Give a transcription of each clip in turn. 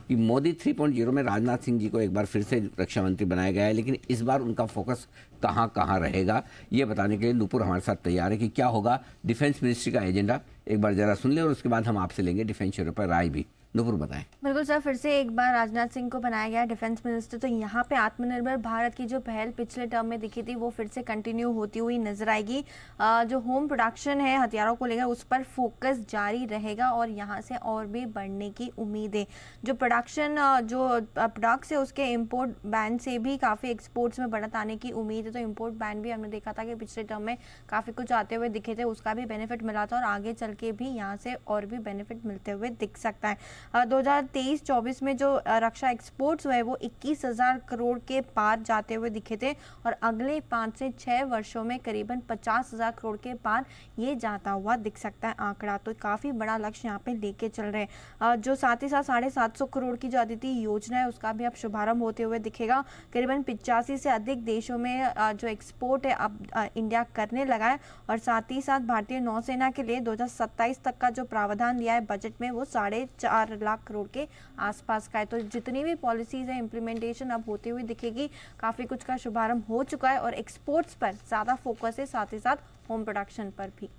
कि मोदी 3.0 में राजनाथ सिंह जी को एक बार फिर से रक्षा मंत्री बनाया गया है, लेकिन इस बार उनका फोकस कहाँ कहाँ रहेगा, ये बताने के लिए नूपुर हमारे साथ तैयार है कि क्या होगा डिफेंस मिनिस्ट्री का एजेंडा। एक बार जरा सुन ले और उसके बाद हम आपसे लेंगे डिफेंस शेयर पर राय भी। नूपुर बताएं। बिल्कुल सर, फिर से एक बार राजनाथ सिंह को बनाया गया डिफेंस मिनिस्टर। तो यहाँ पे आत्मनिर्भर भारत की जो पहल पिछले टर्म में दिखी थी वो फिर से कंटिन्यू होती हुई नजर आएगी। जो होम प्रोडक्शन है हथियारों को लेकर उस पर फोकस जारी रहेगा और यहाँ से और भी बढ़ने की उम्मीद है। जो प्रोडक्शन जो प्रोडक्ट्स है उसके इम्पोर्ट बैन से भी काफ़ी एक्सपोर्ट्स में बढ़त आने की उम्मीद है। तो इम्पोर्ट बैन भी हमने देखा था कि पिछले टर्म में काफ़ी कुछ आते हुए दिखे थे, उसका भी बेनिफिट मिला था और आगे चल के भी यहाँ से और भी बेनिफिट मिलते हुए दिख सकता है। 2023-24 में जो रक्षा एक्सपोर्ट्स हुए वो 21,000 करोड़ के पार जाते हुए दिखे थे और अगले 5 से 6 वर्षों में करीबन 50,000 करोड़ के पार ये जाता हुआ दिख सकता है आंकड़ा। तो काफ़ी बड़ा लक्ष्य यहाँ पे लेके चल रहे हैं। जो साथ ही साथ 750 करोड़ की जो अदिति योजना है उसका भी अब शुभारंभ होते हुए दिखेगा। करीबन 85 से अधिक देशों में जो एक्सपोर्ट है अब इंडिया करने लगा है और साथ ही साथ भारतीय नौसेना के लिए 2027 तक का जो प्रावधान दिया है बजट में वो 4.5 लाख करोड़ के आसपास का है। तो जितनी भी पॉलिसीज है इम्प्लीमेंटेशन अब होती हुई दिखेगी। काफी कुछ का शुभारंभ हो चुका है और एक्सपोर्ट्स पर ज्यादा फोकस है, साथ ही साथ होम प्रोडक्शन पर भी।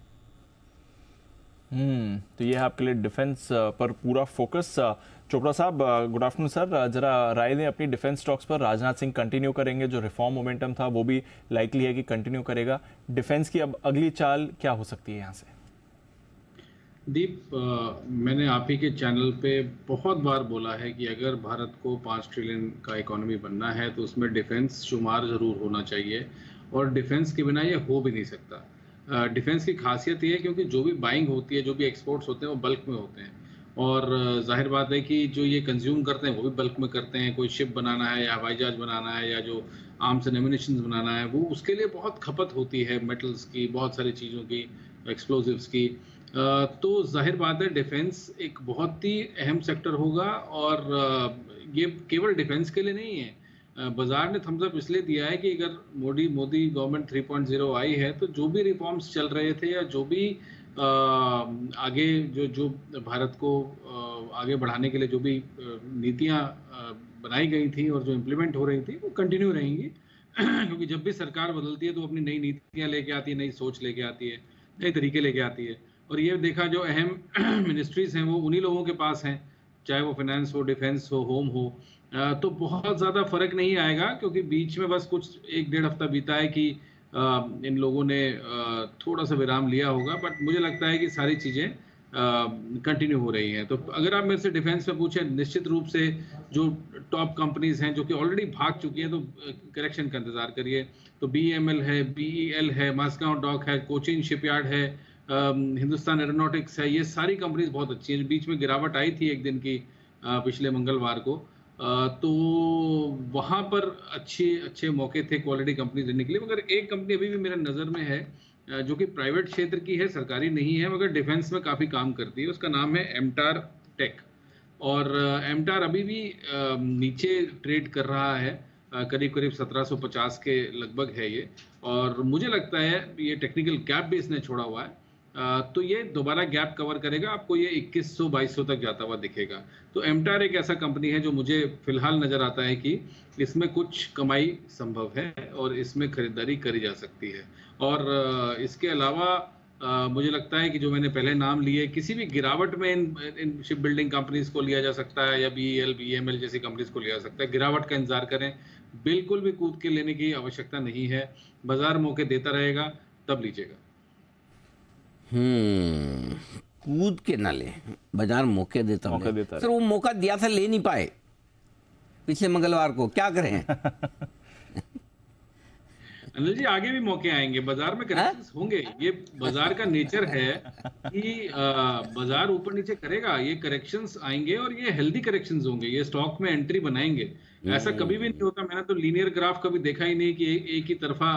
तो ये है आपके लिए डिफेंस पर पूरा फोकस। चोपड़ा साहब, गुड आफ्टरनून सर। जरा राय दें अपनी डिफेंस स्टॉक्स पर। राजनाथ सिंह कंटिन्यू करेंगे, जो रिफॉर्म मोमेंटम था वो भी लाइकली है कि कंटिन्यू करेगा। डिफेंस की अब अगली चाल क्या हो सकती है यहाँ से? दीप, मैंने आप ही के चैनल पे बहुत बार बोला है कि अगर भारत को 5 ट्रिलियन का इकोनॉमी बनना है तो उसमें डिफेंस शुमार ज़रूर होना चाहिए और डिफेंस के बिना ये हो भी नहीं सकता। डिफेंस की खासियत ये है क्योंकि जो भी बाइंग होती है, जो भी एक्सपोर्ट्स होते हैं वो बल्क में होते हैं और जाहिर बात है कि जो ये कंज्यूम करते हैं वो भी बल्क में करते हैं। कोई शिप बनाना है या हवाई जहाज बनाना है या जो आर्म्स एंड एम्युनिशंस बनाना है वो उसके लिए बहुत खपत होती है, मेटल्स की, बहुत सारी चीज़ों की, एक्सप्लोजिव्स की। तो जाहिर बात है डिफेंस एक बहुत ही अहम सेक्टर होगा और ये केवल डिफेंस के लिए नहीं है। बाजार ने थम्स अप इसलिए दिया है कि अगर मोदी गवर्नमेंट 3.0 आई है तो जो भी रिफॉर्म्स चल रहे थे या जो भी आगे जो भारत को आगे बढ़ाने के लिए जो भी नीतियां बनाई गई थी और जो इम्प्लीमेंट हो रही थी वो कंटिन्यू रहेंगी क्योंकि जब भी सरकार बदलती है तो अपनी नई नीतियां लेके आती है, नई सोच लेके आती है, नए तरीके लेके आती है। और ये देखा जो अहम मिनिस्ट्रीज हैं वो उन्हीं लोगों के पास हैं, चाहे वो फाइनेंस हो, डिफेंस हो, होम हो। तो बहुत ज़्यादा फर्क नहीं आएगा क्योंकि बीच में बस कुछ 1-1.5 हफ्ता बीता है कि इन लोगों ने थोड़ा सा विराम लिया होगा, बट मुझे लगता है कि सारी चीज़ें कंटिन्यू हो रही हैं। तो अगर आप मेरे से डिफेंस में पूछें, निश्चित रूप से जो टॉप कंपनीज हैं जो कि ऑलरेडी भाग चुकी हैं तो करेक्शन का इंतजार करिए। तो BEML है, BEL है, मास्काउ डॉक है, कोचिन शिपयार्ड है, हिंदुस्तान एरोनॉटिक्स है, ये सारी कंपनीज बहुत अच्छी हैं। बीच में गिरावट आई थी एक दिन की पिछले मंगलवार को, तो वहाँ पर अच्छे मौके थे क्वालिटी कंपनी लेने के लिए। मगर एक कंपनी अभी भी मेरे नज़र में है जो कि प्राइवेट क्षेत्र की है, सरकारी नहीं है, मगर डिफेंस में काफ़ी काम करती है। उसका नाम है एमटार टेक और एमटार अभी भी नीचे ट्रेड कर रहा है, करीब 1750 के लगभग है ये। और मुझे लगता है ये टेक्निकल गैप भी इसने छोड़ा हुआ है, तो ये दोबारा गैप कवर करेगा, आपको ये 2100-2200 तक जाता हुआ दिखेगा। तो एमटार एक ऐसा कंपनी है जो मुझे फिलहाल नज़र आता है कि इसमें कुछ कमाई संभव है और इसमें खरीदारी करी जा सकती है। और इसके अलावा मुझे लगता है कि जो मैंने पहले नाम लिए, किसी भी गिरावट में इन शिप बिल्डिंग कंपनीज को लिया जा सकता है या BEL, BEML जैसी कंपनीज को लिया जा सकता है। गिरावट का इंतजार करें, बिल्कुल भी कूद के लेने की आवश्यकता नहीं है। बाजार मौके देता रहेगा, तब लीजिएगा। कूद के ना ले, बाजार मौके देता सर, वो मौका दिया था, ले नहीं पाए पिछले मंगलवार को, क्या करें? अनिल जी, आगे भी मौके आएंगे, बाजार में करेक्शंस होंगे। ये बाजार का नेचर है कि बाजार ऊपर नीचे करेगा, ये करेक्शंस आएंगे और ये हेल्दी करेक्शंस होंगे, ये स्टॉक में एंट्री बनाएंगे। ऐसा कभी भी नहीं होता, मैंने तो लीनियर ग्राफ कभी देखा ही नहीं कि एक ही तरफा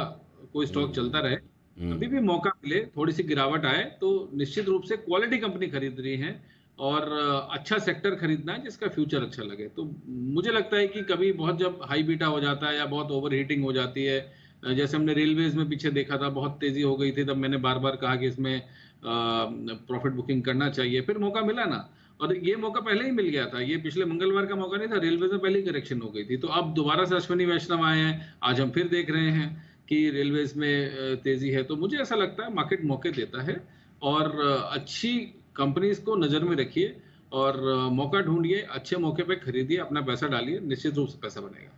कोई स्टॉक चलता रहे। अभी भी मौका मिले, थोड़ी सी गिरावट आए तो निश्चित रूप से क्वालिटी कंपनी खरीद रही है और अच्छा सेक्टर खरीदना है जिसका फ्यूचर अच्छा लगे। तो मुझे लगता है कि कभी बहुत जब हाई बीटा हो जाता है या बहुत ओवर हीटिंग हो जाती है, जैसे हमने रेलवेज में पीछे देखा था, बहुत तेजी हो गई थी, तब मैंने बार बार कहा कि इसमें प्रॉफिट बुकिंग करना चाहिए, फिर मौका मिला ना। और ये मौका पहले ही मिल गया था, ये पिछले मंगलवार का मौका नहीं था, रेलवे में पहले ही करेक्शन हो गई थी। तो अब दोबारा से अश्विनी वैष्णव आए हैं, आज हम फिर देख रहे हैं कि रेलवेज में तेजी है। तो मुझे ऐसा लगता है मार्केट मौके देता है, और अच्छी कंपनीज को नजर में रखिए और मौका ढूंढिए, अच्छे मौके पे खरीदिए, अपना पैसा डालिए, निश्चित रूप से पैसा बनेगा।